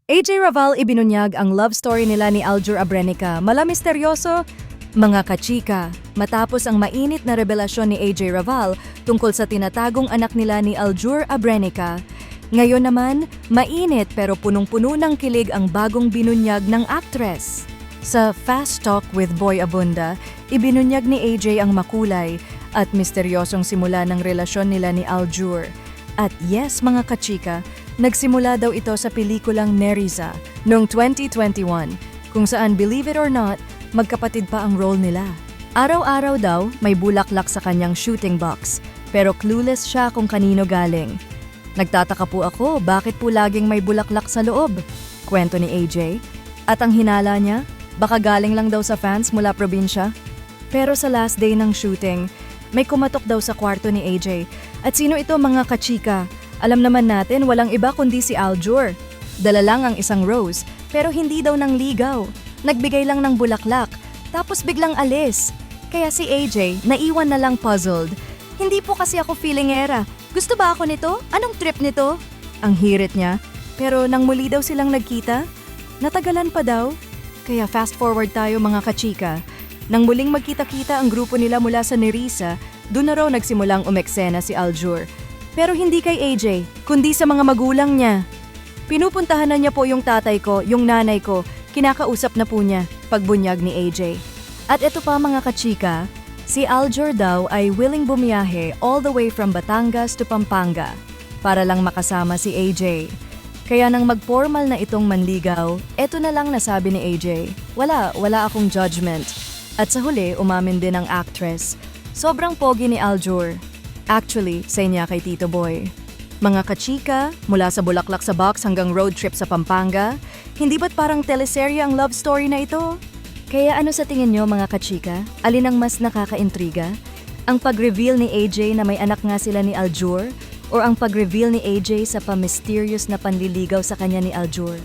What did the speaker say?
AJ Raval ibinunyag ang love story nila ni Aljur Abrenica. Mala misteryoso, mga kachika. Matapos ang mainit na revelasyon ni AJ Raval tungkol sa tinatagong anak nila ni Aljur Abrenica. Ngayon naman, mainit pero punong-puno ng kilig ang bagong binunyag ng actress. Sa Fast Talk with Boy Abunda, ibinunyag ni AJ ang makulay at misteryosong simula ng relasyon nila ni Aljur. At yes mga kachika, nagsimula daw ito sa pelikulang Neriza noong 2021, kung saan believe it or not, magkapatid pa ang role nila. Araw-araw daw may bulaklak sa kanyang shooting box, pero clueless siya kung kanino galing. Nagtataka po ako bakit po laging may bulaklak sa loob, kwento ni AJ. At ang hinala niya, baka galing lang daw sa fans mula probinsya. Pero sa last day ng shooting, may kumatok daw sa kwarto ni AJ. At sino ito mga kachika? Alam naman natin walang iba kundi si Aljur. Dala lang ang isang rose, pero hindi daw nang ligaw. Nagbigay lang ng bulaklak, tapos biglang alis. Kaya si AJ, naiwan na lang puzzled. Hindi po kasi ako feelingera. Gusto ba ako nito? Anong trip nito? Ang hirit niya. Pero nang muli daw silang nagkita, natagalan pa daw. Kaya fast forward tayo mga kachika. Nang muling magkita-kita ang grupo nila mula sa Neriza, doon na raw nagsimulang umeksena si Aljur. Pero hindi kay AJ, kundi sa mga magulang niya. Pinupuntahan na niya po yung tatay ko, yung nanay ko, kinakausap na po niya, pagbunyag ni AJ. At ito pa mga kachika, si Aljur daw ay willing bumiyahe all the way from Batangas to Pampanga para lang makasama si AJ. Kaya nang mag-formal na itong manligaw, eto na lang nasabi ni AJ, wala akong judgment. At sa huli, umamin din ang actress. Sobrang pogi ni Aljur. Actually, say niya kay Tito Boy. Mga kachika, mula sa bulaklak sa box hanggang road trip sa Pampanga, hindi ba't parang teleserye ang love story na ito? Kaya ano sa tingin nyo mga kachika? Alin ang mas nakaka-intriga? Ang pag-reveal ni AJ na may anak nga sila ni Aljur? O ang pag-reveal ni AJ sa pa-mysterious na panliligaw sa kanya ni Aljur?